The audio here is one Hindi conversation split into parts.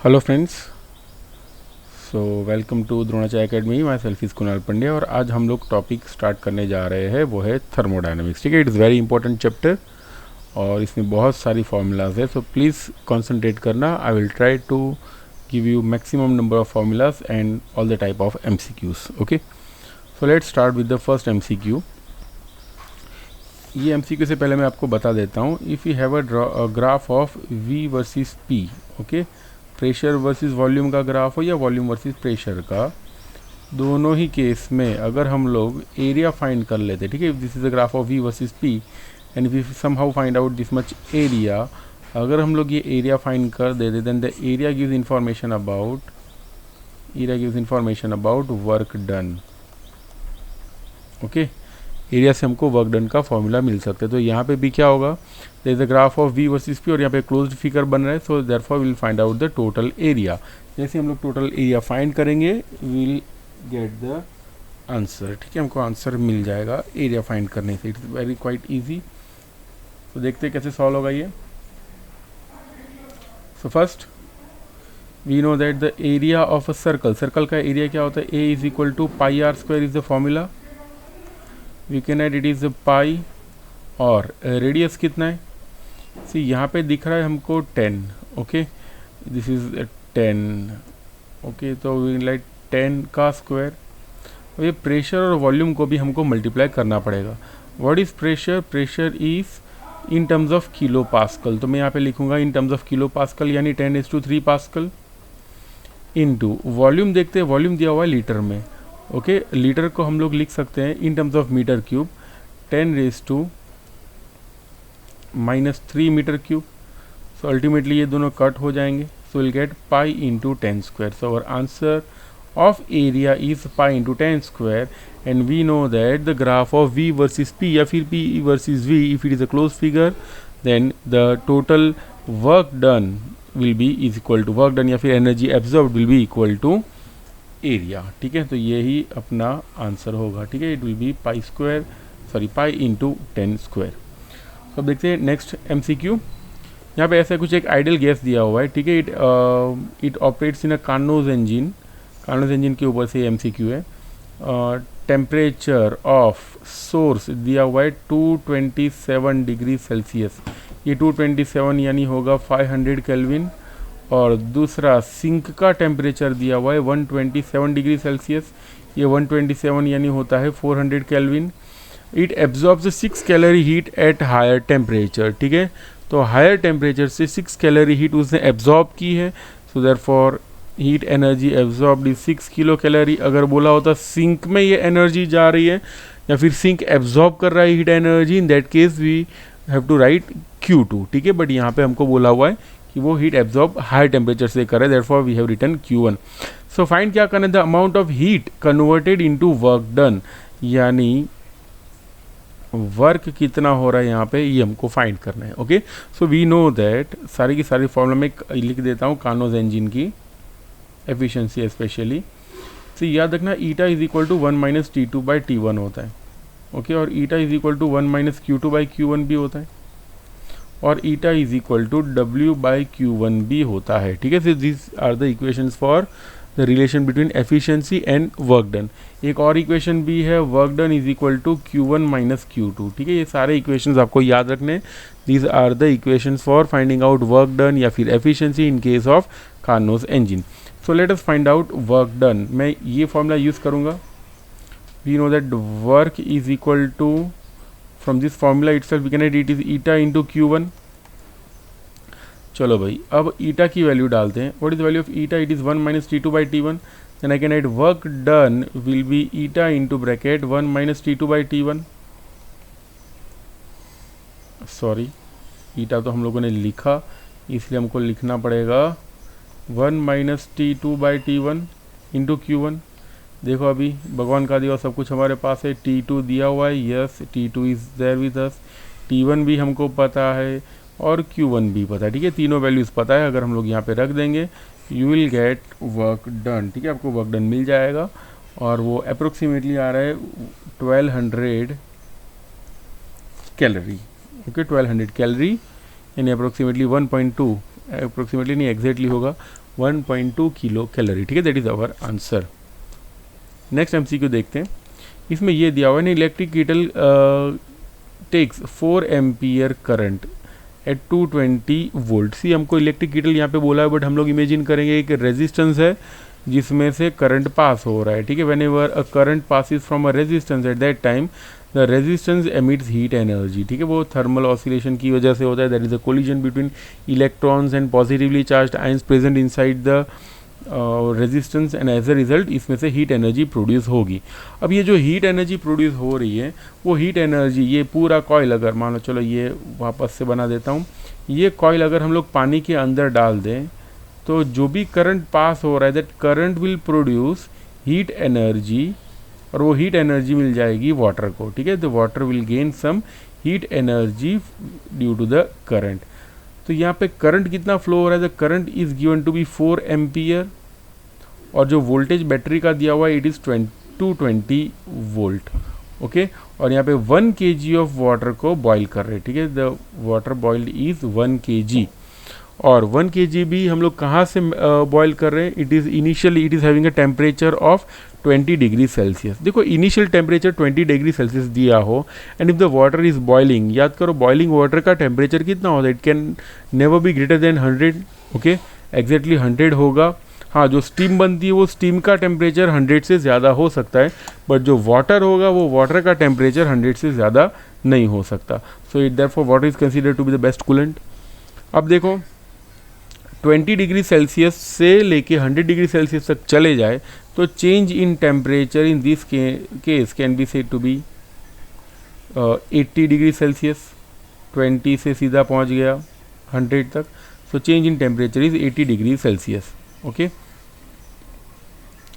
Hello friends, so welcome to Dronacharya Academy. Myself is Kunal Pandya और आज हम लोग टॉपिक स्टार्ट करने जा रहे हैं, वो है थर्मोडायनामिक्स। ठीक है, it is very important chapter और इसमें बहुत सारी फार्मूलाज है, सो प्लीज़ कॉन्सेंट्रेट करना। I will try to give you maximum number of formulas and all the type of MCQs। Okay, so let's start with the first MCQ। ये MCQ से पहले मैं आपको बता देता हूँ, if you have a graph of V versus P, okay, pressure versus volume का ग्राफ हो या वॉल्यूम वर्सेस प्रेशर का, दोनों ही केस में अगर हम लोग एरिया फाइंड कर लेते, ठीक है, this is the graph of V versus P and we somehow find out this much area, अगर हम लोग ये एरिया फाइंड कर देते then the area gives information about work done. Okay, area से हमको वर्क डन का फॉर्मूला मिल सकता है। तो यहाँ पे भी क्या होगा, there is the graph of V versus P और यहाँ पे क्लोज्ड फिगर बन रहा है, so therefore will find out the total area. जैसे हम लोग टोटल एरिया फाइंड करेंगे विल गेट द आंसर। ठीक है, हमको आंसर मिल जाएगा एरिया फाइंड करने से। It's very quite easy. तो देखते हैं कैसे सॉल्व होगा ये। So first we know that the area of a circle का एरिया क्या होता है, A is equal to pi r square is the formula. We can add it is pi और रेडियस कितना है, सी यहाँ पे दिख रहा है हमको 10। Okay, this is 10। ओके, तो वी लाइक 10 का स्क्वायर। और ये प्रेशर और वॉल्यूम को भी हमको मल्टीप्लाई करना पड़ेगा। What is pressure, pressure is in terms of kilo pascal, तो मैं यहाँ पे लिखूँगा इन टर्म्स ऑफ किलो पास्कल, यानी 10⁻³ पास्कल इनटू वॉल्यूम। देखते हैं, वॉल्यूम दिया हुआ है लीटर में। ओके, लीटर को हम लोग लिख सकते हैं in terms of metre cube, 10⁻³ metre cube. So ultimately ये दोनों कट हो जाएंगे, so will get pi into 10 square. So our answer of area is pi into 10 square and we know that the graph of V versus P या फिर P versus V, if it is a close figure then the total work done will be is equal to work done या फिर energy absorb will be equal to area. ठीक है, तो ये ही अपना आंसर होगा। ठीक है, it will B pi into 10 square. अब देखते हैं नेक्स्ट MCQ। यहाँ पे ऐसा कुछ एक आइडियल गैस दिया हुआ है। ठीक है, it operates in a Carnot's engine के ऊपर से MCQ है। टेम्परेचर ऑफ सोर्स दिया हुआ है 227 डिग्री सेल्सियस, ये 227 यानी होगा 500 केल्विन। और दूसरा सिंक का टेम्परेचर दिया हुआ है 127 डिग्री सेल्सियस, ये 127 यानी होता है 400 kelvin. It absorbs 6 calorie heat at higher temperature. ठीक है, तो हायर टेम्परेचर से 6 कैलोरी हीट उसने एब्जॉर्ब की है, so therefore heat energy absorbed is 6 kilo calorie. अगर बोला होता सिंक में ये एनर्जी जा रही है या फिर सिंक एब्जॉर्ब कर रहा है heat energy, in that case we have to write Q2। ठीक है, बट यहाँ पे हमको बोला हुआ है कि वो हीट एब्जॉर्ब हायर टेम्परेचर से करे, therefore we have written Q1। So find क्या करना है, the amount of heat converted into work done, यानी वर्क कितना हो रहा है यहाँ पे, ये हमको फाइंड करना है। Okay, so we know that सारी की सारी फॉर्मूला में लिख देता हूँ कार्नोज इंजन की एफिशिएंसी स्पेशली। तो याद रखना ईटा इज इक्वल टू 1 - T2/T1 होता है। ओके, और ईटा इज इक्वल टू 1 - Q2/Q1 भी होता है, और ईटा इज इक्वल टू W/Q1 भी होता है। ठीक है, so this are the equations for the relation between efficiency and work done. एक और इक्वेशन भी है, work done is equal to Q1 - Q2। ठीक है, ये सारे इक्वेशंस आपको याद रखने। These are the equations for finding out work done या फिर efficiency in case of Carnot's engine. So let us find out work done. मैं ये फॉर्मूला यूज़ करूँगा। We know that work is equal to, from this formula itself we can write it is eta into Q1। चलो भाई, अब ईटा की वैल्यू डालते हैं। What is value of eta, it is 1 - T2/T1। Then I can write work done will be eta into bracket 1 - T2/T1। Sorry, eta तो हम लोगों ने लिखा, इसलिए हमको लिखना पड़ेगा 1 - T2/T1 इंटू Q1। देखो अभी भगवान का दिया सब कुछ हमारे पास है। T2 दिया हुआ है, yes T2 is there with us, T1 भी हमको पता है और Q1 भी पता है। ठीक है, तीनों वैल्यूज़ पता है। अगर हम लोग यहाँ पे रख देंगे you will get work done. ठीक है, आपको वर्क डन मिल जाएगा और वो अप्रोक्सीमेटली आ रहा है 1200 कैलोरी। ओके, 1200 कैलोरी यानी अप्रोक्सीमेटली 1.2, अप्रोक्सीमेटली नहीं एग्जैक्टली होगा 1.2 किलो कैलोरी, ठीक है, that is our answer. Next MCQ देखते हैं। इसमें ये दिया हुआ है, electric kettle takes 4 ampere current at 220 volt. See हमको इलेक्ट्रिक कीटल यहाँ पे बोला है, बट हम लोग इमेजिन करेंगे एक रेजिस्टेंस है जिसमें से करंट पास हो रहा है, ठीक है। Whenever a current passes from a resistance at that time the resistance emits heat energy, ठीक है। वो थर्मल ऑसिलेशन की वजह से होता है, that is a collision between electrons and positively charged ions present inside the resistance and as a result इसमें से हीट एनर्जी प्रोड्यूस होगी। अब ये जो हीट एनर्जी प्रोड्यूस हो रही है वो हीट एनर्जी, ये पूरा कॉइल अगर मान लो, चलो ये वापस से बना देता हूँ, ये कॉइल अगर हम लोग पानी के अंदर डाल दें तो जो भी करंट पास हो रहा है that current will produce heat energy, और वो हीट एनर्जी मिल जाएगी वाटर को, ठीक है। The water will gain some heat energy due to the current. तो यहाँ पे करंट कितना फ्लो हो रहा है, the current is given to be 4 ampere, और जो वोल्टेज बैटरी का दिया हुआ है इट इज़ 220 वोल्ट, ओके। और यहाँ पे 1 kg ऑफ वाटर को बॉईल कर रहे हैं, ठीक है। The water boiled is 1 kg, और 1 kg भी हम लोग कहाँ से बॉईल कर रहे हैं, it is initially it is having a temperature of 20 degree celsius. देखो इनिशियल टेम्परेचर 20 डिग्री सेल्सियस दिया हो and if the water is boiling, याद करो बॉइलिंग वाटर का टेम्परेचर कितना होता है, it can never be greater than 100, okay, exactly 100 होगा। हाँ, जो स्टीम बनती है वो स्टीम का टेम्परेचर 100 से ज़्यादा हो सकता है, बट जो वाटर होगा वो वाटर का टेम्परेचर 100 से ज़्यादा नहीं हो सकता। So it therefore water is considered to be the best coolant. अब देखो 20 डिग्री सेल्सियस से लेके 100 डिग्री सेल्सियस तक चले जाए तो change in temperature in this case can be said to be 80 degree celsius. 20 से सीधा पहुंच गया 100 तक, so change in temperature is 80 degree celsius, okay.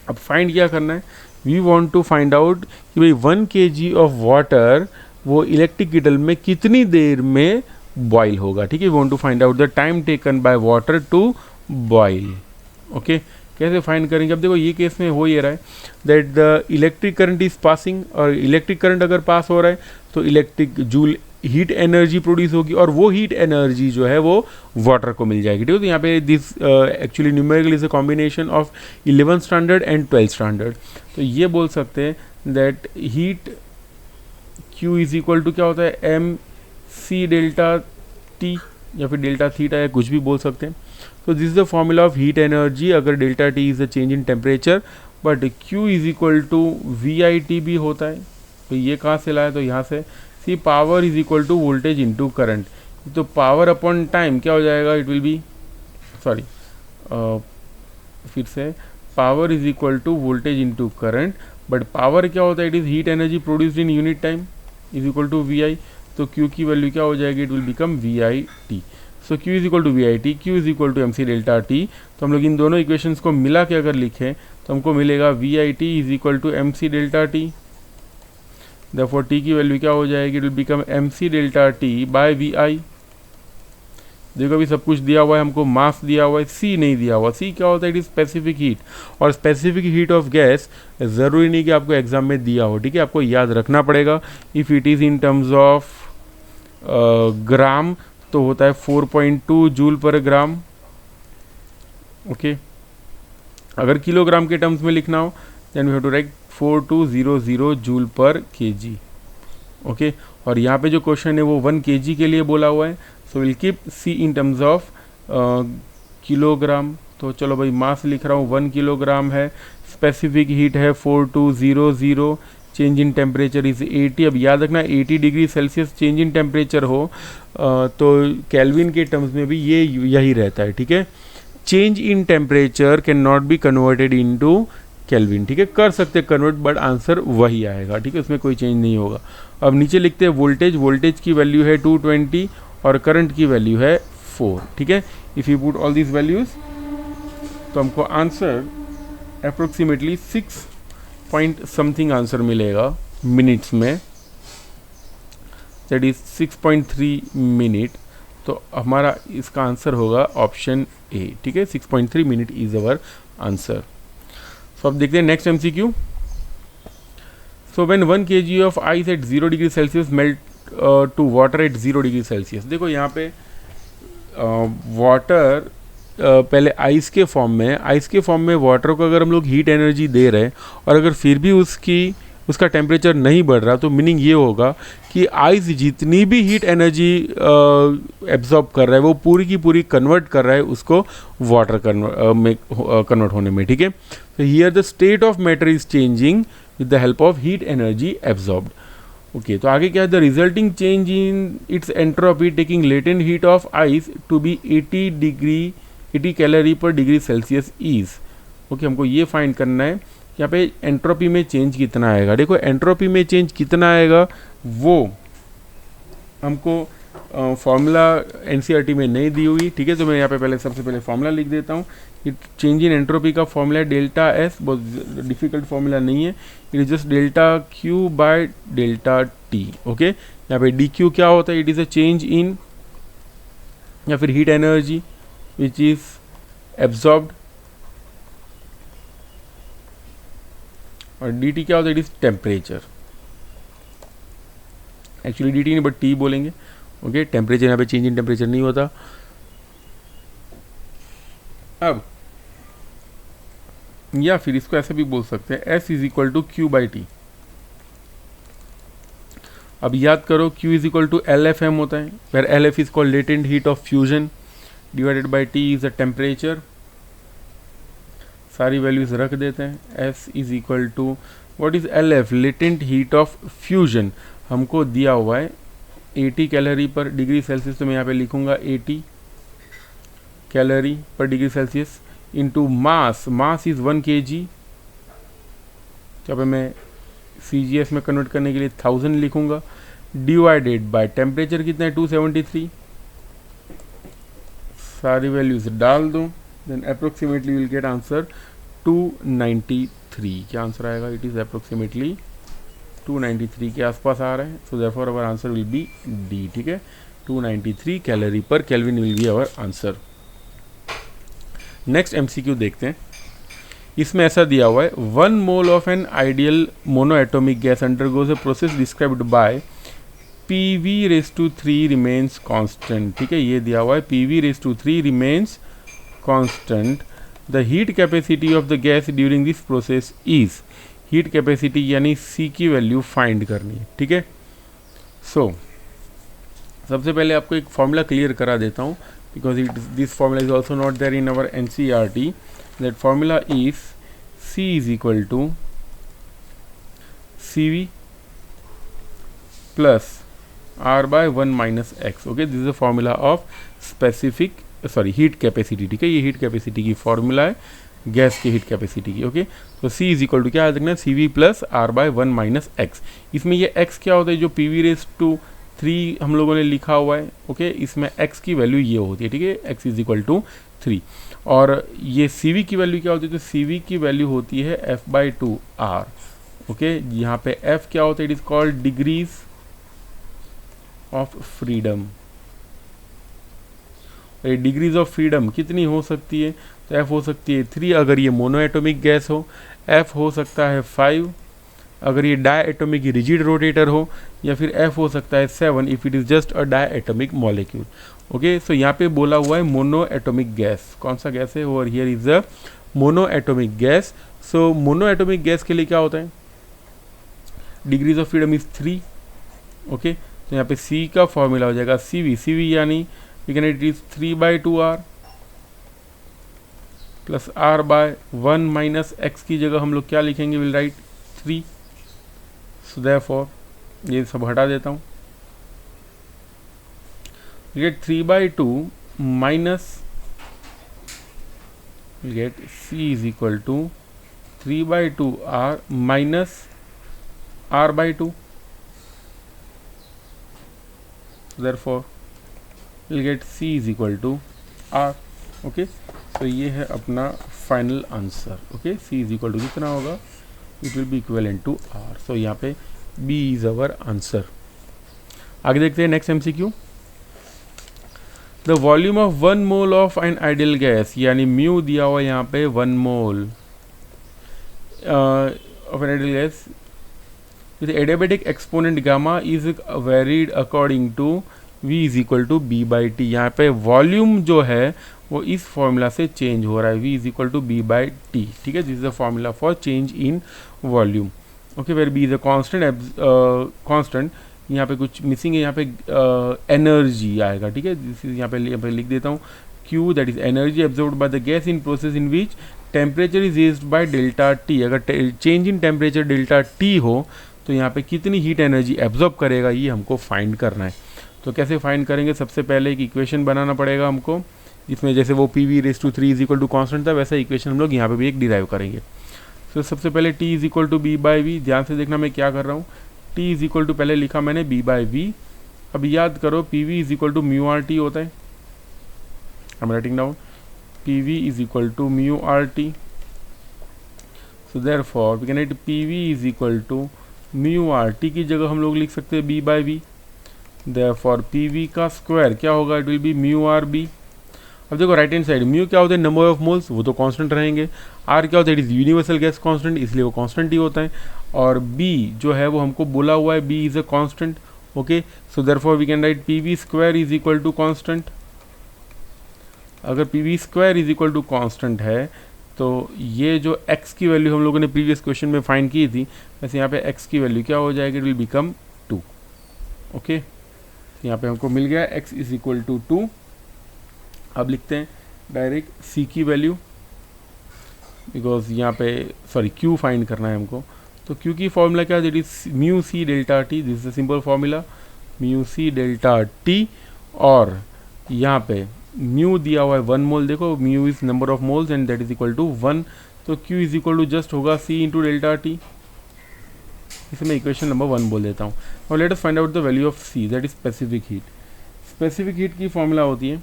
अब फाइंड क्या करना है, we want to find out कि भाई 1 kg ऑफ वाटर वो इलेक्ट्रिक कीटल में कितनी देर में बॉयल होगा, ठीक है। We want to find out the time taken by water to boil, okay. कैसे फाइंड करेंगे, अब देखो ये केस में हो ये रहा है that the electric current is passing, और इलेक्ट्रिक करंट अगर पास हो रहा है तो electric joule heat energy produce होगी, और वो हीट एनर्जी जो है वो वाटर को मिल जाएगी, ठीक है। तो यहाँ पे this actually numerical is a combination of 11th standard and 12th standard. तो ये बोल सकते हैं that heat Q is equal to क्या होता है, एम सी डेल्टा टी या फिर डेल्टा थीटा या कुछ भी बोल सकते हैं। तो this is the formula of heat energy, अगर delta T is the change in temperature, but Q is equal to VIT भी होता है। तो ये कहाँ से लाया, तो यहाँ से see power is equal to voltage into current, तो पावर अपॉन टाइम क्या हो जाएगा, इट विल बी सॉरी फिर से power is equal to voltage into current, but power क्या होता है, it is heat energy produced in unit time is equal to VI, तो Q की वैल्यू क्या हो जाएगी, it will become VIT। So Q is equal to VIT, Q is equal to MC delta T। तो हम लोग इन दोनों इक्वेशंस को मिला के अगर लिखें तो हमको मिलेगा VIT is equal to MC delta T। Therefore T की वैल्यू क्या हो जाएगी, it will become MC delta T by VI। देखो अभी सब कुछ दिया हुआ है, हमको मास दिया हुआ है, C नहीं दिया हुआ। C क्या होता है, इट इज स्पेसिफिक हीट, और स्पेसिफिक हीट ऑफ गैस ज़रूरी नहीं कि आपको एग्जाम में दिया हो, ठीक है। आपको याद रखना पड़ेगा, if it is in terms of gram तो होता है 4.2 जूल पर ग्राम, ओके। अगर किलोग्राम के टर्म्स में लिखना हो then we have to write 4200 joule per kg, okay. और यहाँ पे जो क्वेश्चन है वो 1 kg के लिए बोला हुआ है, so will keep C in terms of kilogram. तो चलो भाई मास लिख रहा हूँ 1 किलोग्राम है, स्पेसिफिक हीट है 4200, चेंज इन टेम्परेचर इज 80। अब याद रखना 80 degree Celsius change in temperature हो तो केल्विन के टर्म्स में भी ये यही रहता है, ठीक है। Change in temperature can not be converted into kelvin, ठीक है। कर सकते कन्वर्ट, बट आंसर वही आएगा, ठीक है, उसमें कोई चेंज नहीं होगा। अब नीचे लिखते हैं वोल्टेज, वोल्टेज की वैल्यू है 220 और करंट की वैल्यू है 4, ठीक है। If you put all this values तो हमको answer approximately 6 point something answer मिलेगा मिनट्स में, दैट इज 6.3 मिनट। तो हमारा इसका आंसर होगा ऑप्शन ए, ठीक है। 6.3 minute is our answer. So अब देखते हैं next MCQ। So when 1 kg of ice at 0 degree celsius melt to water at 0 degree celsius. देखो यहाँ पे वाटर पहले आइस के फॉर्म में, आइस के फॉर्म में वाटर को अगर हम लोग हीट एनर्जी दे रहे हैं और अगर फिर भी उसका टेम्परेचर नहीं बढ़ रहा, तो मीनिंग ये होगा कि आइस जितनी भी हीट एनर्जी एब्जॉर्ब कर रहा है वो पूरी की पूरी कन्वर्ट कर रहा है उसको वाटर में कन्वर्ट होने में, ठीक है। तो here the state of matter is changing with the help of heat energy absorbed. Okay, तो आगे क्या है, the resulting change in its entropy taking latent heat of ice to be 80 calorie per degree celsius is. Okay, हमको ये फाइंड करना है यहाँ पे एंट्रोपी में चेंज कितना आएगा। देखो एंट्रोपी में चेंज कितना आएगा वो हमको फॉर्मूला एनसीईआरटी में नहीं दी हुई, ठीक है। तो मैं यहाँ पे सबसे पहले फॉर्मूला लिख देता हूँ कि चेंज इन एंट्रोपी का फॉर्मूला है डेल्टा एस, बहुत डिफिकल्ट फॉर्मूला नहीं है, it is just delta Q by delta T. Okay, यहाँ पे डी क्यू क्या होता है, it is a change in या फिर heat energy which is absorbed, और डी टी क्या होता है, it is temperature. Actually D T नहीं बट टी बोलेंगे। ओके, टेम्परेचर यहाँ पे चेंज इन टेम्परेचर नहीं होता। अब या फिर इसको ऐसे भी बोल सकते हैं, S is equal to Q by T. अब याद करो Q is equal to LFM होता है, where LF is called latent heat of fusion divided by T is the temperature. सारी वैल्यूज रख देते हैं। S is equal to what is LF, latent heat of fusion हमको दिया हुआ है 80 कैलोरी पर डिग्री सेल्सियस, तो मैं यहाँ पे लिखूंगा 80 calorie per degree Celsius into mass, mass is 1 kg, तो अब मैं CGS में कन्वर्ट करने के लिए 1000 लिखूंगा, डिवाइडेड बाय टेम्परेचर कितना है 273, सारी वैल्यूज डाल दो, then approximately will get answer 293। क्या आंसर आएगा, इट इज अप्रोक्सीमेटली 293 के आसपास आ रहे हैं, so therefore our answer will be D, ठीक है। 293 calorie per kelvin will be our answer. Next MCQ देखते हैं। इसमें ऐसा दिया हुआ है 1 mole of an ideal monoatomic gas undergoes a process described by PV⁻³ remains constant, ठीक है। ये दिया हुआ है PV⁻³ remains constant, the heat capacity of the gas during this process is, heat capacity यानी C की वैल्यू फाइंड करनी है, ठीक है। सो सबसे पहले आपको एक फॉर्मूला क्लियर करा देता हूँ, because this formula is also not there in our NCERT. That formula is C is equal to CV plus R by 1 minus X. Okay, this is the formula of specific heat capacity, ठीक है। ये हीट कैपेसिटी की फॉर्मूला है गैस की हीट कैपेसिटी की। ओके, तो C इज इक्वल टू क्या याद रखना, CV plus R by 1 minus X। इसमें ये X क्या होता है, जो PV⁻³ हम लोगों ने लिखा हुआ है। ओके, इसमें x की वैल्यू ये होती है, ठीक है, x इज इक्वल टू 3। और ये CV की वैल्यू क्या होती है, तो CV की वैल्यू होती है F/2R। ओके, यहाँ पे F क्या होता है, it is called degrees of freedom. ये डिग्रीज ऑफ फ्रीडम कितनी हो सकती है, तो F हो सकती है 3 अगर ये मोनोएटॉमिक गैस हो, F हो सकता है 5 अगर ये डायएटॉमिक रिजिड रोटेटर हो, या फिर F हो सकता है 7 if it is just a diatomic molecule. Okay, so यहाँ पे बोला हुआ है मोनोएटॉमिक गैस, कौन सा गैस है, और here is a monoatomic gas. So monoatomic gas के लिए क्या होता है, degrees of freedom is 3। Okay, तो यहाँ पे C का फॉर्मूला हो जाएगा CV यानी it is 3/2R plus R by 1 minus X की जगह हम लोग क्या लिखेंगे, विल राइट 3। सो देयरफॉर ये सब हटा देता हूँ, get 3/2 minus get C is equal to 3/2R minus R/2। Therefore will get C is equal to R। Okay, तो ये है अपना final answer. Okay, C is equal to कितना होगा, it will be equivalent to R। So यहाँ पे B इज अवर आंसर। आगे देखते हैं next MCQ। The volume of 1 mole of an ideal gas, यानी म्यू दिया हुआ यहाँ पे 1 mole of an ideal gas with adiabatic exponent gamma is varied according to V is equal to B/T। यहाँ पे वॉल्यूम जो है वो इस फॉर्मूला से चेंज हो रहा है, V is equal to B by T. ठीक है, this is the formula for change in volume. Okay, where B is a constant, यहाँ पे कुछ मिसिंग है, यहाँ पे एनर्जी आएगा। ठीक है, दिस इज यहाँ पे लिख देता हूँ Q, that is energy absorbed by the gas in process in which temperature is raised by delta T. अगर change in temperature delta T हो तो यहाँ पे कितनी हीट एनर्जी एब्जॉर्ब करेगा, ये हमको फाइंड करना है। तो कैसे फाइंड करेंगे, सबसे पहले एक इक्वेशन बनाना पड़ेगा हमको, जिसमें जैसे वो PV⁻³ is equal to constant था, वैसा इक्वेशन हम लोग यहाँ पे भी एक डिराइव करेंगे। तो सबसे पहले T is equal to B by V, ध्यान से देखना मैं क्या कर रहा हूँ। T इज इक्वल टू पहले लिखा मैंने बी बाई वी। अब याद करो PV is equal to mu R T होता है। I am writing down PV is equal to mu R T. So therefore we can write PV is equal to mu R T की जगह हम लोग लिख सकते हैं B by V. Therefore PV का स्क्वायर क्या होगा, it will be mu R B. अब देखो राइट हैंड साइड, म्यू क्या होता है, नंबर ऑफ मोल्स, वो तो कांस्टेंट रहेंगे। आर क्या होता है, it is universal gas constant, इसलिए वो कांस्टेंट ही होता है। और बी जो है वो हमको बोला हुआ है B is a constant. Okay, so therefore we can write PV square is equal to constant. अगर PV square is equal to constant है तो ये जो x की वैल्यू हम लोगों ने प्रीवियस क्वेश्चन में फाइंड की थी, वैसे यहाँ पे x की वैल्यू क्या हो जाएगी, इट विल बिकम 2। ओके, यहाँ पे हमको मिल गया x इज इक्वल टू 2। अब लिखते हैं डायरेक्ट c की वैल्यू, बिकॉज यहाँ पे q फाइंड करना है हमको। तो q की फॉर्मूला क्या है, that is mu C delta T. This is a simple formula, mu C delta T. और यहाँ पे म्यू दिया हुआ है 1 मोल, देखो mu is number of moles and that is equal to 1। तो q is equal to just होगा c इंटू डेल्टा टी। इसे मैं इक्वेशन नंबर 1 बोल देता हूँ। और let us find out the value of c, that is specific heat. Specific heat की फॉर्मूला होती है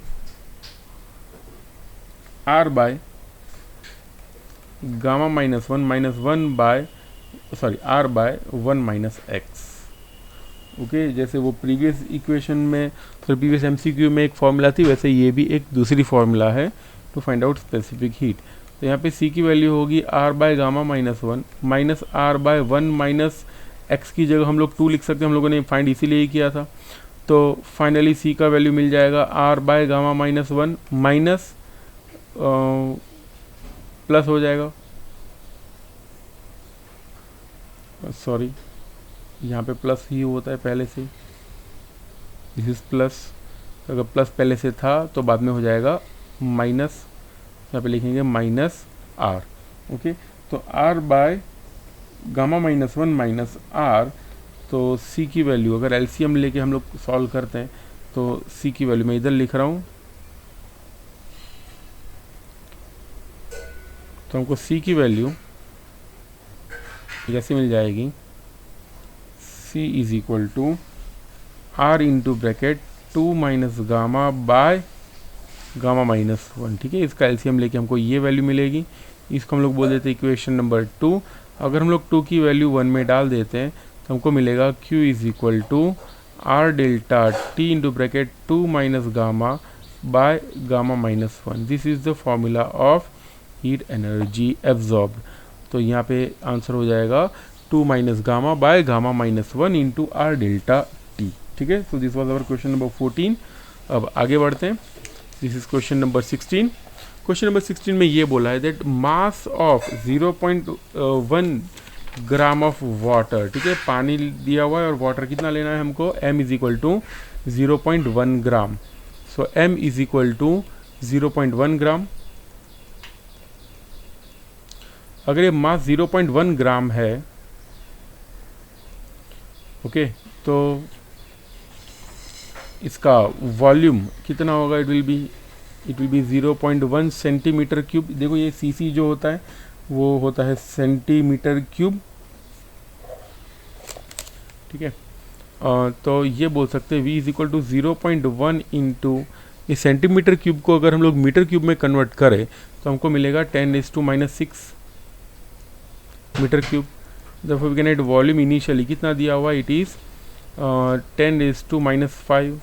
R by gamma minus 1 by R by 1 minus X. Okay, जैसे वो प्रीवियस इक्वेशन में प्रीवियस MCQ में एक फॉर्मूला थी, वैसे ये भी एक दूसरी फॉर्मूला है to find out specific heat. तो यहाँ पे C की वैल्यू होगी R by gamma minus 1 minus R by 1 minus X की जगह हम लोग 2 लिख सकते हैं, हम लोगों ने फाइंड इसीलिए ही किया था। तो फाइनली C का वैल्यू मिल जाएगा R by gamma minus 1 minus plus हो जाएगा, सॉरी यहाँ पे प्लस ही होता है पहले से, दिस इज प्लस। अगर प्लस पहले से था तो बाद में हो जाएगा माइनस, यहाँ पे लिखेंगे माइनस R। ओके, तो R by gamma minus 1 minus R। तो C की वैल्यू अगर LCM लेके हम लोग सॉल्व करते हैं तो C की वैल्यू मैं इधर लिख रहा हूँ, तो हमको C की वैल्यू कैसे मिल जाएगी, C is equal to R into bracket 2 minus gamma by gamma minus 1। ठीक है, इसका एलसीएम लेके हमको ये वैल्यू मिलेगी, इसको हम लोग बोल देते हैं इक्वेशन नंबर 2। अगर हम लोग 2 की वैल्यू 1 में डाल देते हैं तो हमको मिलेगा Q is equal to R delta T into bracket 2 minus gamma by gamma minus 1। This is the formula of heat energy absorbed. तो यहाँ पे आंसर हो जाएगा 2 minus gamma by gamma minus 1 into R delta T। ठीक है, so this was our question number 14। अब आगे बढ़ते हैं, this is question number 16। Question number 16 में ये बोला है that mass of 0.1 gram of water. ठीक है, पानी दिया हुआ है और वाटर कितना लेना है हमको, m is equal to 0.1 gram. So m is equal to 0.1 gram. अगर ये मास 0.1 ग्राम है, ओके, तो इसका वॉल्यूम कितना होगा, it will B 0.1 centimetre cube. देखो ये cc जो होता है वो होता है सेंटीमीटर क्यूब। ठीक है, तो ये बोल सकते हैं v is equal to 0.1 into इस सेंटीमीटर क्यूब को अगर हम लोग मीटर क्यूब में कन्वर्ट करें तो हमको मिलेगा 10⁻⁻⁶ metre cube. therefore we can write volume initially कितना दिया हुआ, इट इज़ 10⁻⁵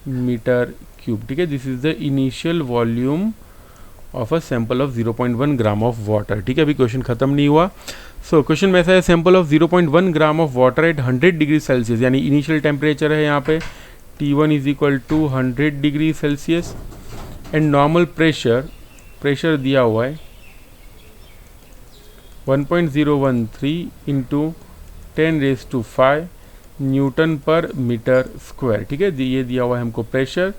मीटर क्यूब। ठीक है, this is the initial volume of a sample of 0.1 gram of water. ठीक है, अभी क्वेश्चन खत्म नहीं हुआ। सो क्वेश्चन में ऐसा है, sample of 0.1 gram of water at 100 degree Celsius, यानी इनिशियल टेम्परेचर है यहाँ पे T1 is equal to 100 degree Celsius and normal pressure दिया हुआ है 1.013 इंटू 10⁵ न्यूटन पर मीटर स्क्वायर। ठीक है, ये दिया हुआ है हमको प्रेशर।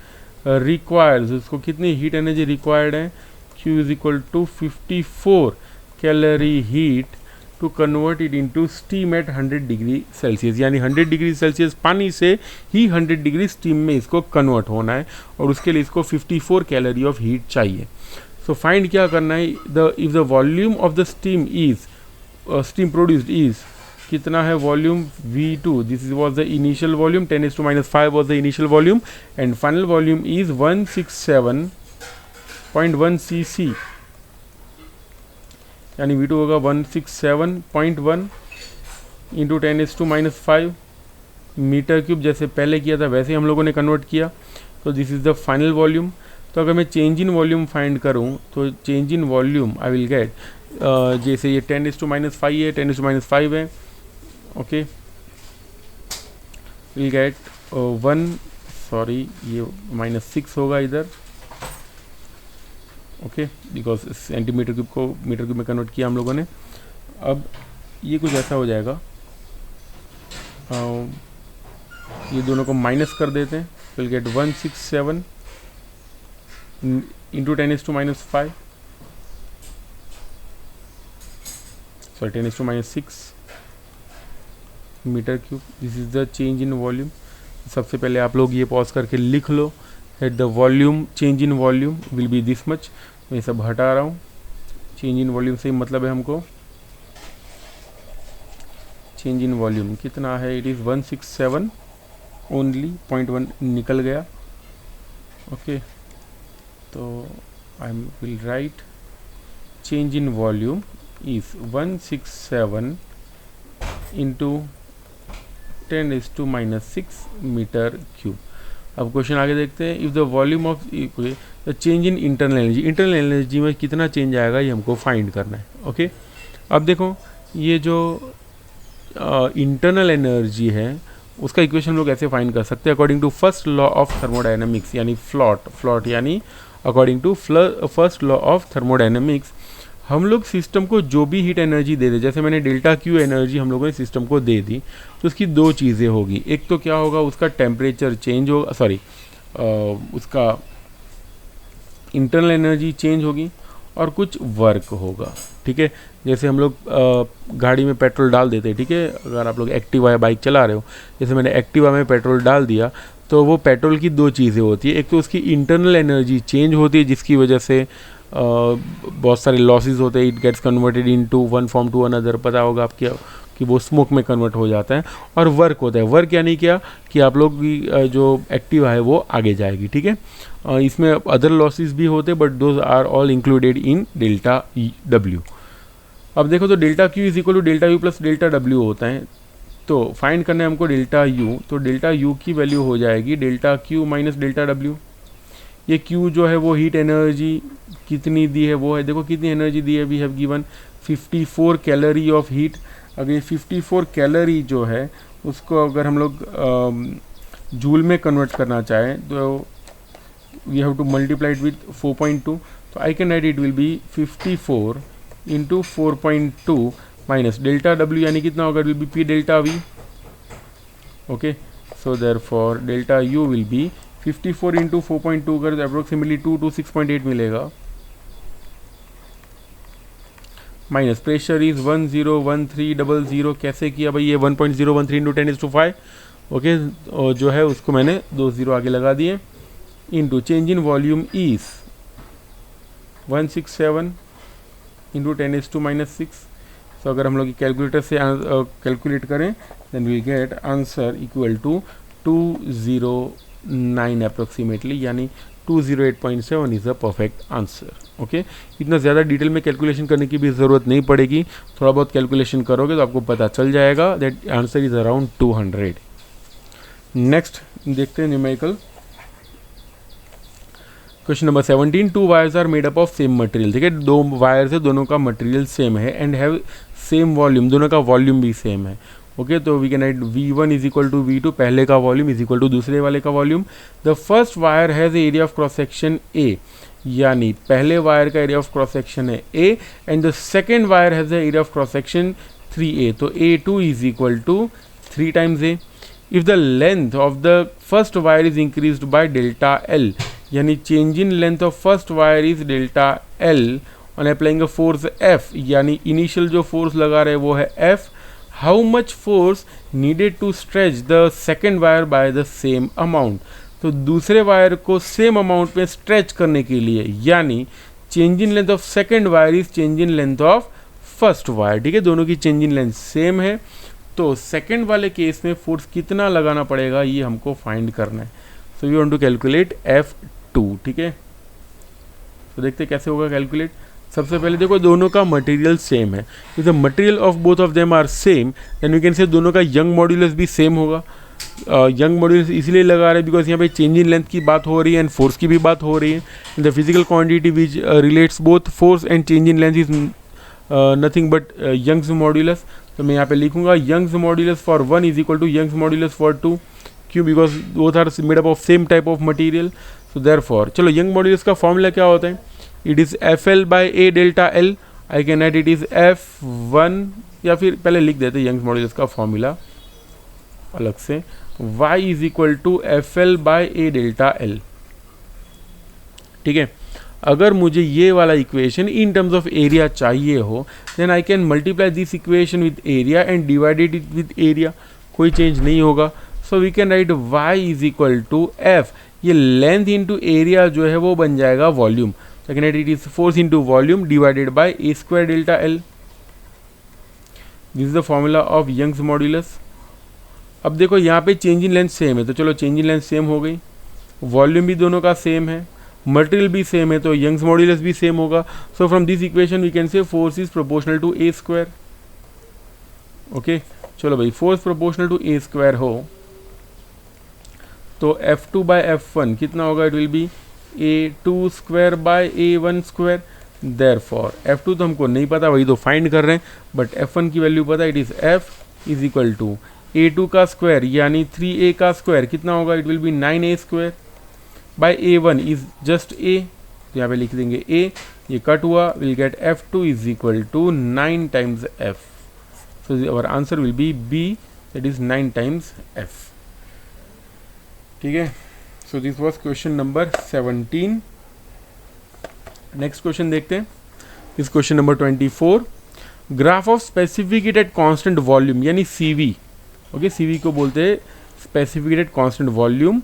रिक्वायर्स, उसको कितनी हीट एनर्जी रिक्वायर्ड है, Q is equal to 54 calorie heat to convert it into steam at 100 degree Celsius, यानी 100 डिग्री सेल्सियस पानी से ही 100 डिग्री स्टीम में इसको कन्वर्ट होना है, और उसके लिए इसको 54 कैलोरी ऑफ हीट चाहिए। सो फाइंड क्या करना है, if the volume of the steam is steam produced is, कितना है volume V2, this is was the initial volume, 10⁻⁵ was the initial volume, and final volume is 167.1 cc, यानी V2 होगा 167.1 इंटू 10⁻⁵ मीटर क्यूब, जैसे पहले किया था वैसे हम लोगों ने कन्वर्ट किया। तो this is the final volume. तो अगर मैं चेंज इन वॉल्यूम फाइंड करूं तो change in volume I will get, जैसे ये 10⁻⁵ है, 10⁻⁵ है, ओके, विल गेट ये -6 होगा इधर, ओके, बिकॉज सेंटीमीटर क्यूब को मीटर क्यूब में कन्वर्ट किया हम लोगों ने। अब ये कुछ ऐसा हो जाएगा, ये दोनों को माइनस कर देते हैं, will get 167 into 10⁻⁵, sorry 10⁻⁶ metre cube. This is the change in volume. सबसे पहले आप लोग ये पॉज करके लिख लो that the volume, change in volume will be this much. मैं ये सब हटा रहा हूँ, चेंज इन वॉल्यूम से ही मतलब है हमको, चेंज इन वॉल्यूम कितना है, इट इज़ 167 ओनली, 0.1 निकल गया, ओके। तो I will write change in volume is 167 into 10⁻⁶ metre cube. अब क्वेश्चन आगे देखते हैं, if the volume of the change in internal energy में कितना चेंज आएगा ये हमको फाइंड करना है, ओके। अब देखो ये जो इंटरनल एनर्जी है उसका इक्वेशन हम लोग ऐसे फाइंड कर सकते हैं, according to first law of thermodynamics, यानी फ्लॉट यानी according to first law of thermodynamics, हम लोग सिस्टम को जो भी हीट एनर्जी दे दे, जैसे मैंने ΔQ एनर्जी हम लोगों ने सिस्टम को दे दी, तो उसकी दो चीज़ें होगी। एक तो क्या होगा, उसका टेम्परेचर चेंज होगा, सॉरी उसका इंटरनल एनर्जी चेंज होगी, और कुछ वर्क होगा, ठीक है। जैसे हम लोग गाड़ी में पेट्रोल डाल देते हैं, ठीक है, अगर आप लोग एक्टिवा या बाइक चला रहे हो, जैसे मैंने एक्टिवा में पेट्रोल डाल दिया, तो वो पेट्रोल की दो चीज़ें होती है, एक तो उसकी इंटरनल एनर्जी चेंज होती है जिसकी वजह से बहुत सारे लॉसेस होते हैं, it gets converted into one form to another, पता होगा आपके कि वो स्मोक में कन्वर्ट हो जाता है, और वर्क होता है। वर्क यानी क्या कि आप लोग की जो एक्टिवा है वो आगे जाएगी, ठीक है। इसमें अदर लॉसेस भी होते हैं, but those are all included in ΔW। अब देखो तो ΔQ is equal to ΔU plus ΔW होता है, तो फाइंड करना है हमको ΔU, तो ΔU की वैल्यू हो जाएगी ΔQ माइनस ΔW। ये Q जो है वो हीट एनर्जी कितनी दी है वो है, देखो कितनी एनर्जी दी है, we have given 54 calorie of heat. अगर ये 54 कैलोरी जो है उसको अगर हम लोग जूल में कन्वर्ट करना चाहें तो we have to multiply it with 4.2, तो I can write it will be 54 into 4.2 minus ΔW, यानी कितना होगा, will be P∆V, okay. So therefore ΔU will be 54 into 4.2 कर अप्रोक्सीमेटली 2 to 6.8 मिलेगा, माइनस प्रेशर इज 101300। कैसे किया भाई, ये 1.013 इंटू 10⁵, ओके, और जो है उसको मैंने 2 0 आगे लगा दिए, into change in volume is 167 into 10⁻⁶। So अगर हम लोग कैलकुलेटर से कैलकुलेट करें then we get answer equal to 209 approximately, यानी 208.7 is the perfect answer, okay. इतना ज़्यादा डिटेल में कैलकुलेशन करने की भी ज़रूरत नहीं पड़ेगी, थोड़ा बहुत कैलकुलेशन करोगे तो आपको पता चल जाएगा that answer is around 200। Next देखते हैं numerical question number 17। 2 wires are made up of same material, ठीक है, 2 वायर्स है, दोनों का मटेरियल सेम है, एंड हैव सेम वॉल्यूम, दोनों का वॉल्यूम भी सेम है, ओके। तो we can write V1 is equal to V2, पहले का वॉल्यूम इज इक्वल टू दूसरे वाले का volume. The first wire has area of cross section A यानी पहले वायर का एरिया ऑफ क्रॉस सेक्शन है A and the second wire has the area of cross section 3A, तो A2 is equal to 3 times A. If the length of the first wire is increased by delta L, यानी change in length of first wire is delta L on applying a force F, यानी इनिशियल जो फोर्स लगा रहे वो है F. How much force needed to stretch the second wire by the same amount, तो दूसरे वायर को सेम अमाउंट में स्ट्रेच करने के लिए, यानी change in length of second wire is change in length of first wire. ठीक है, दोनों की चेंज इन लेंथ सेम है, तो सेकेंड वाले केस में फोर्स कितना लगाना पड़ेगा ये हमको फाइंड करना है. So we want to calculate F2. ठीक है, तो देखते कैसे होगा कैलकुलेट. सबसे पहले देखो दोनों का मटेरियल सेम है. If the material of both of them are same then we can say दोनों का यंग मॉड्यूलस भी सेम होगा. यंग मॉड्यूलस इसलिए लगा रहे हैं बिकॉज यहाँ पे चेंज इन लेंथ की बात हो रही है एंड फोर्स की भी बात हो रही है. The physical quantity which relates both force and change in length is nothing but Young's modulus. तो मैं यहाँ पे लिखूंगा Young's modulus for 1 is equal to Young's modulus for 2. क्यों? Because both are made up of same type of material. So therefore चलो यंग मॉड्यूलस का फॉर्मूला क्या होता है? It is FL by A delta L. I can write it is F1, या फिर पहले लिख देते यंग्स मॉड्यूलस का फॉर्मूला अलग से. Y is equal to FL by A delta L. ठीक है, अगर मुझे ये वाला equation in terms of area चाहिए हो then I can multiply this equation with area and divided it with area. कोई चेंज नहीं होगा. So we can write Y is equal to F. ये लेंथ इंटू एरिया जो है वो बन जाएगा volume. Second it is force into volume divided by A square delta L. This is the formula of Young's modulus. अब देखो यहाँ पे चेंज इन लेंथ सेम है, तो चलो चेंज इन लेंथ सेम हो गई. वॉल्यूम भी दोनों का सेम है, मटेरियल भी सेम है, तो यंग्स मॉड्यूलस भी सेम होगा. So from this equation we can say force is proportional to A square. Okay, चलो भाई force proportional to A square हो तो F2 बाय F1 कितना होगा? It will be A2 square by A1 square. Therefore F2 तो हमको नहीं पता, वही तो फाइंड कर रहे हैं, बट F1 की वैल्यू पता है. It is F is equal to A2 का स्क्वायर यानी 3A का स्क्वायर कितना होगा? It will be 9A square by A1 is just A, तो यहाँ पे लिख देंगे A. ये कट हुआ, will get F2 is equal to 9 times F. So our answer will be B, that is 9 times F. ठीक है, so this was question number 17. Next question देखते हैं. इस question number 24. Graph of specific heat at constant volume यानी CV. ओके, CV को बोलते हैं specific heat at constant volume.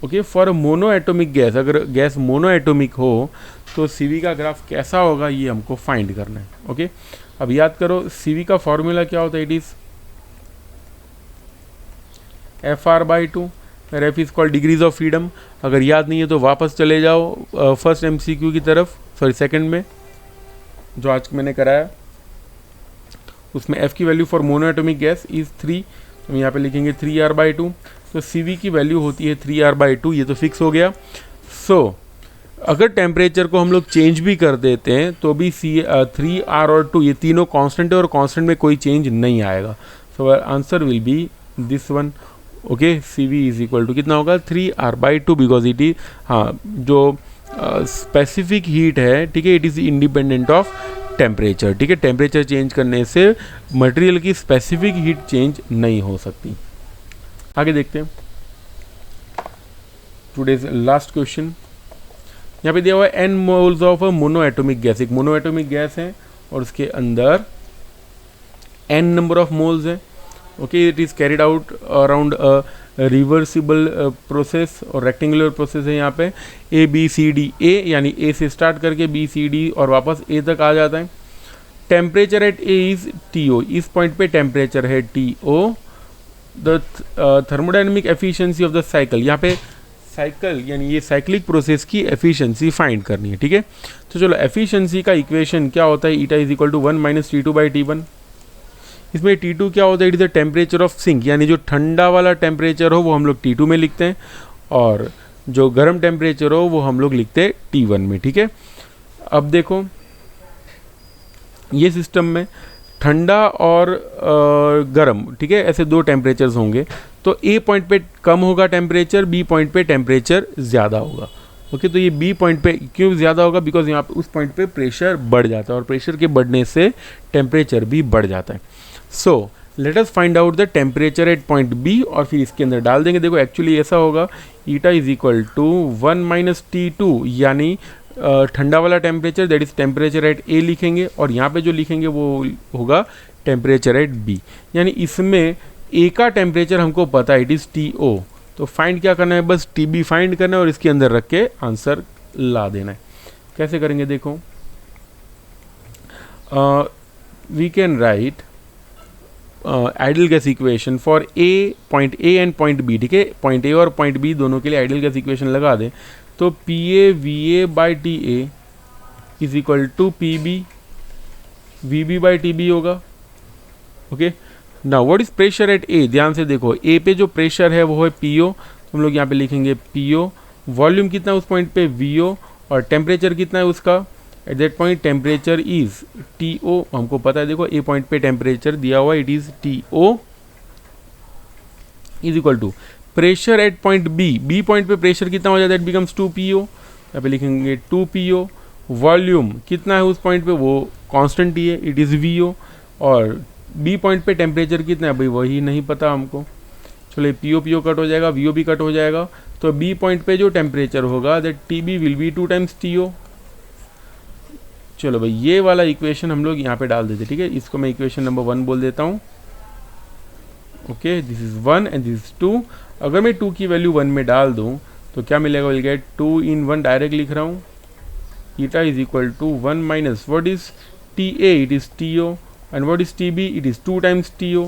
Okay, for monoatomic gas. अगर गैस मोनो एटोमिक हो तो CV का ग्राफ कैसा होगा ये हमको फाइंड करना है. ओके, अब याद करो CV का फॉर्मूला क्या होता है? It is FR/2. F is called degrees of freedom. अगर याद नहीं है तो वापस चले जाओ फर्स्ट MCQ की तरफ, सॉरी सेकंड में जो आज मैंने कराया, उसमें F की value for monoatomic gas is 3. तो हम यहाँ पे लिखेंगे 3R/2. तो CV की वैल्यू होती है 3R/2. ये तो फिक्स हो गया. सो अगर टेम्परेचर को हम लोग चेंज भी कर देते हैं तो भी 3R और 2 ये तीनों कांस्टेंट है और कांस्टेंट में कोई चेंज नहीं आएगा. So answer will be this one. Okay, CV is equal to कितना होगा? 3R/2 बिकॉज इट इज, हाँ, जो स्पेसिफिक हीट है, ठीक है, it is independent of temperature. ठीक है, टेम्परेचर चेंज करने से मटेरियल की स्पेसिफिक हीट चेंज नहीं हो सकती. आगे देखते हैं टुडेज लास्ट क्वेश्चन. यहाँ पे दिया हुआ है N moles of a mono atomic gas. एक मोनो एटोमिक गैस है और उसके अंदर N नंबर ऑफ मोल्स है. Okay, it is carried out around reversible process और रेक्टेंगुलर प्रोसेस है. यहाँ पे ABCD, A यानी A से स्टार्ट करके BCD और वापस A तक आ जाता है. Temperature at A is TO. इस पॉइंट पे टेम्परेचर है TO. The thermodynamic efficiency of the cycle. यहाँ पे साइकिल यानी ये साइक्लिक प्रोसेस की एफिशिएंसी फाइंड करनी है. ठीक है, तो चलो एफिशिएंसी का इक्वेशन क्या होता है? Eta is equal to 1 minus T2/T1. इसमें T2 क्या होता है? It is the temperature of sink, यानी जो ठंडा वाला टेम्परेचर हो वो हम लोग T2 में लिखते हैं और जो गर्म टेम्परेचर हो वो हम लोग लिखते हैं T1 में. ठीक है, अब देखो ये सिस्टम में ठंडा और गर्म, ठीक है, ऐसे दो टेम्परेचर्स होंगे. तो A पॉइंट पे कम होगा टेम्परेचर, B पॉइंट पे टेम्परेचर ज़्यादा होगा. ओके, तो ये बी पॉइंट पे क्यों ज़्यादा होगा, बिकॉज यहाँ पे उस पॉइंट पे प्रेशर बढ़ जाता है और प्रेशर के बढ़ने से टेम्परेचर भी बढ़ जाता है। So let us find out the temperature at point B और फिर इसके अंदर डाल देंगे। देखो एक्चुअली ऐसा होगा, eta is equal to 1 minus T2 यानी ठंडा वाला temperature, that is temperature at A लिखेंगे, और यहाँ पे जो लिखेंगे वो होगा टेम्परेचर एट बी। यानी इसमें ए का टेम्परेचर हमको पता है, इट इज़ TO, तो फाइंड क्या करना है, बस TB फाइंड करना है और इसके अंदर रख के आंसर ला देना है। कैसे करेंगे देखो, we can write ideal gas equation for A, point A and point B, ठीक है, पॉइंट ए और पॉइंट बी दोनों के लिए आइडियल गैस इक्वेशन लगा दें। तो PA VA by TA is equal to PB VB by TB होगा। Okay, now what is pressure at A, ध्यान से देखो, ए पे जो प्रेशर है वो है PO, तो हम लोग यहाँ पे लिखेंगे PO, वॉल्यूम कितना है उस पॉइंट पे VO, और टेम्परेचर कितना है उसका at that point, temperature is TO, हमको पता है, देखो ए पॉइंट पे टेम्परेचर दिया हुआ है, it is TO is equal to pressure at point B, B point पे प्रेशर कितना हो जाता है, इट बिकम्स 2PO, यहाँ पे लिखेंगे 2PO, वॉल्यूम कितना है उस पॉइंट पे वो कांस्टेंट ही है, इट इज़ VO, और बी पॉइंट पे टेम्परेचर कितना है भाई वही नहीं पता हमको, चलो PO कट हो जाएगा, VO भी कट हो जाएगा, तो बी पॉइंट पे जो टेम्परेचर होगा that TB will be 2 times TO। चलो भाई ये वाला इक्वेशन हम लोग यहाँ पे डाल देते, ठीक है, इसको मैं इक्वेशन नंबर 1 बोल देता हूँ। Okay, this is 1 and this is 2। अगर मैं 2 की वैल्यू 1 में डाल दूँ तो क्या मिलेगा, विल गेट 2 in 1, डायरेक्ट लिख रहा हूँ, eta is equal to 1 minus what is TA, it is TO, and what is TB, it is 2 times TO,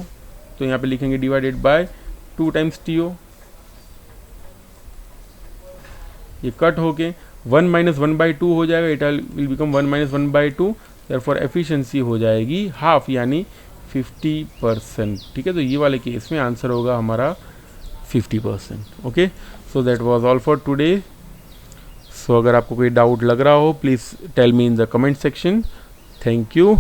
तो यहाँ पे लिखेंगे डिवाइडेड बाय 2 टाइम्स TO। ये कट होके 1 माइनस 1/2 हो जाएगा, it will become 1 minus 1/2, therefore efficiency हो जाएगी हाफ यानी 50%, ठीक है, तो ये वाले केस में आंसर होगा हमारा 50%। Okay, so that was all for today. सो अगर आपको कोई डाउट लग रहा हो please tell me in the comment section. Thank you.